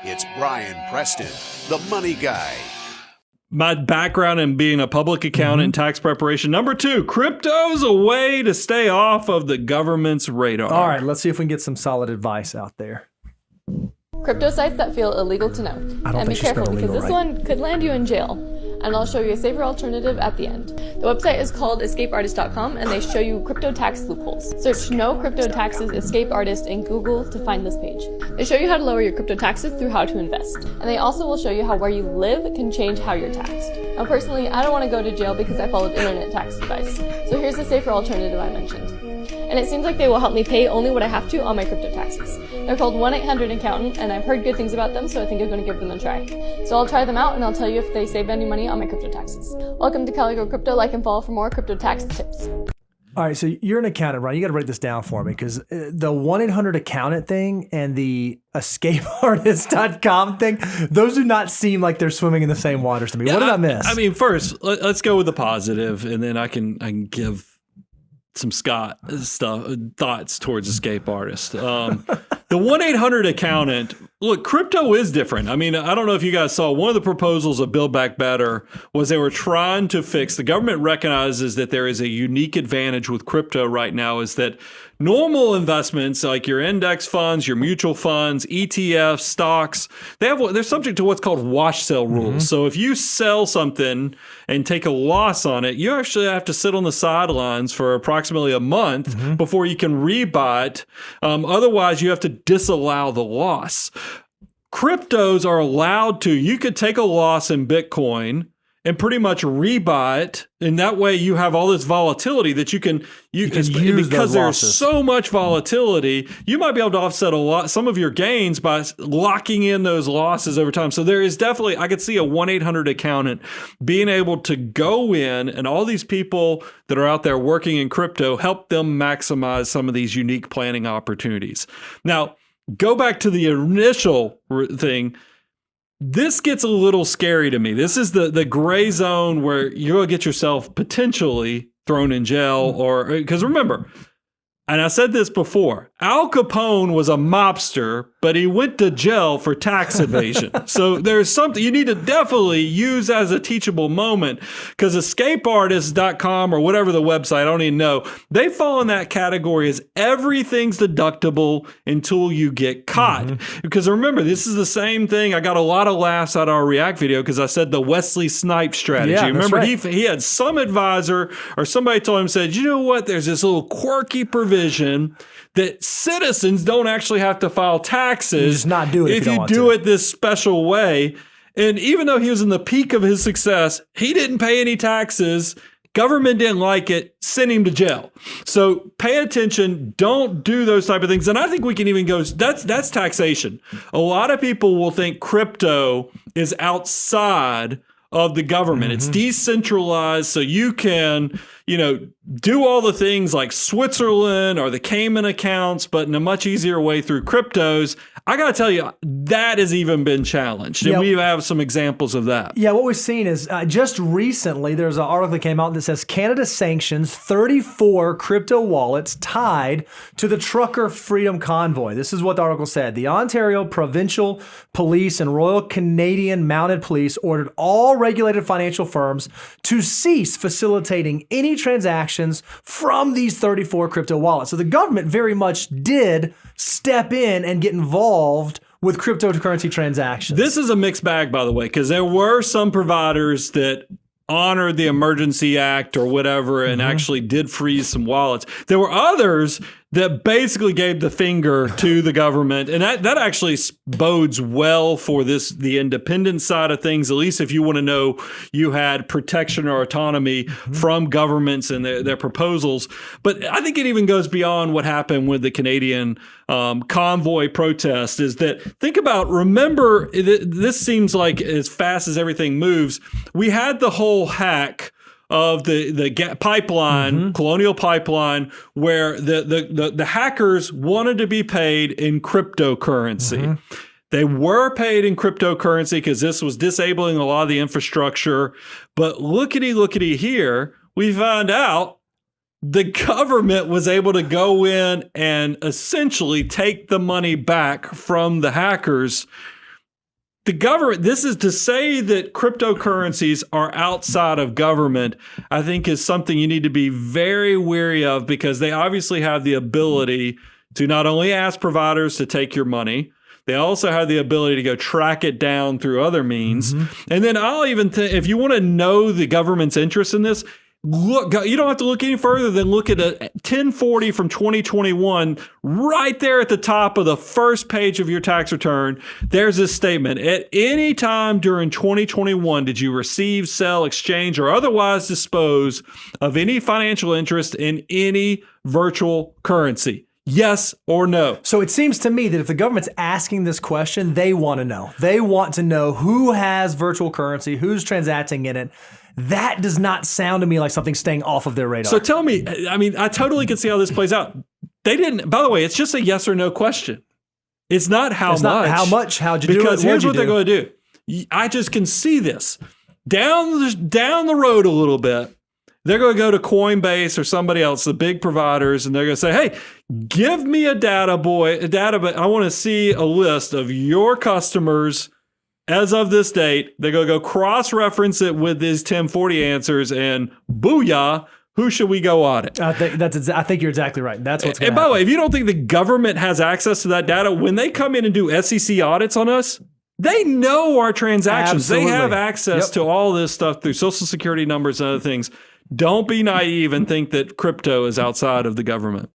It's Brian Preston, the money guy. My background in being a public accountant and tax preparation. Number 2, crypto's a way to stay off of the government's radar. All right, let's see if we can get some solid advice out there. Crypto sites that feel illegal to know. And be careful because this one could land you in jail. And I'll show you a safer alternative at the end. The website is called escapeartist.com and they show you crypto tax loopholes. Search no crypto taxes escape artist in Google to find this page. They show you how to lower your crypto taxes through how to invest. And they also will show you how where you live can change how you're taxed. Now personally, I don't want to go to jail because I followed internet tax advice. So here's a safer alternative I mentioned. And it seems like they will help me pay only what I have to on my crypto taxes. They're called 1-800-ACCOUNTANT, and I've heard good things about them, so I think I'm going to give them a try. So I'll try them out, and I'll tell you if they save any money on my crypto taxes. Welcome to Calico Crypto. Like and follow for more crypto tax tips. All right, so you're an accountant, Ryan. You got to write this down for me because the 1-800-ACCOUNTANT thing and the escapeartist.com thing, those do not seem like they're swimming in the same waters to me. What did I miss? I mean, first, let's go with the positive, and then I can give some thoughts towards Escape Artist. The 1-800-ACCOUNTANT, look, crypto is different. I mean, I don't know if you guys saw one of the proposals of Build Back Better was they were trying to fix, the government recognizes that there is a unique advantage with crypto right now is that normal investments like your index funds, your mutual funds, ETFs, stocks, they're subject to what's called wash sale rules. So if you sell something and take a loss on it, you actually have to sit on the sidelines for approximately a month before you can rebuy it. Otherwise, you have to disallow the loss. Cryptos are allowed to, you could take a loss in Bitcoin and pretty much rebuy it. And that way you have all this volatility that you can use because there's so much volatility, you might be able to offset some of your gains by locking in those losses over time. So there is definitely, I could see a 1-800-ACCOUNTANT being able to go in and all these people that are out there working in crypto, help them maximize some of these unique planning opportunities. Now, go back to the initial thing. This gets a little scary to me. This is the gray zone where you're going to get yourself potentially thrown in jail or because remember, and I said this before, Al Capone was a mobster, but he went to jail for tax evasion. So there's something you need to definitely use as a teachable moment because escapeartist.com or whatever the website, I don't even know, they fall in that category as everything's deductible until you get caught. Because remember, this is the same thing. I got a lot of laughs out of our React video because I said the Wesley Snipes strategy. Yeah, remember, right. he had some advisor or somebody told him, said, you know what, there's this little quirky provision that citizens don't actually have to file taxes just not do it if you do it this special way. And even though he was in the peak of his success, he didn't pay any taxes. Government didn't like it, sent him to jail. So pay attention. Don't do those type of things. And I think we can even go, that's taxation. A lot of people will think crypto is outside of the government. It's decentralized, so you can, do all the things like Switzerland or the Cayman accounts, but in a much easier way through cryptos. I got to tell you, that has even been challenged. And we have some examples of that. Yeah, what we've seen is just recently, there's an article that came out that says Canada sanctions 34 crypto wallets tied to the Trucker Freedom Convoy. This is what the article said. The Ontario Provincial Police and Royal Canadian Mounted Police ordered all regulated financial firms to cease facilitating any transactions from these 34 crypto wallets. So the government very much did step in and get involved with cryptocurrency transactions. This is a mixed bag, by the way, because there were some providers that honored the Emergency Act or whatever and actually did freeze some wallets. There were others that basically gave the finger to the government. And that actually bodes well for the independent side of things, at least if you want to know you had protection or autonomy from governments and their proposals. But I think it even goes beyond what happened with the Canadian convoy protest is that, remember, this seems like as fast as everything moves, we had the whole hack of the pipeline, Colonial Pipeline, where the hackers wanted to be paid in cryptocurrency. They were paid in cryptocurrency because this was disabling a lot of the infrastructure. But lookity here, we found out the government was able to go in and essentially take the money back from the hackers. the government, this is to say that cryptocurrencies are outside of government, I think is something you need to be very wary of, because they obviously have the ability to not only ask providers to take your money, they also have the ability to go track it down through other means. And then I'll even if you want to know the government's interest in this, look, you don't have to look any further than look at a 1040 from 2021 right there at the top of the first page of your tax return. There's this statement: at any time during 2021 did you receive, sell, exchange, or otherwise dispose of any financial interest in any virtual currency? Yes or no? So it seems to me that if the government's asking this question, they want to know. They want to know who has virtual currency, who's transacting in it. That does not sound to me like something staying off of their radar. So tell me, I mean, I totally can see how this plays out. They didn't, by the way, it's just a yes or no question. It's not how much. Not how much, how'd you do it? Because here's what they're going to do. I just can see this. Down the road a little bit, they're going to go to Coinbase or somebody else, the big providers, and they're going to say, hey, give me a data, but I want to see a list of your customers as of this date. They're going to go cross-reference it with these 1040 answers, and booyah, who should we go audit? I think you're exactly right. That's what's going to happen. And by the way, if you don't think the government has access to that data, when they come in and do SEC audits on us, they know our transactions. Absolutely. They have access to all this stuff through Social Security numbers and other things. Don't be naive and think that crypto is outside of the government.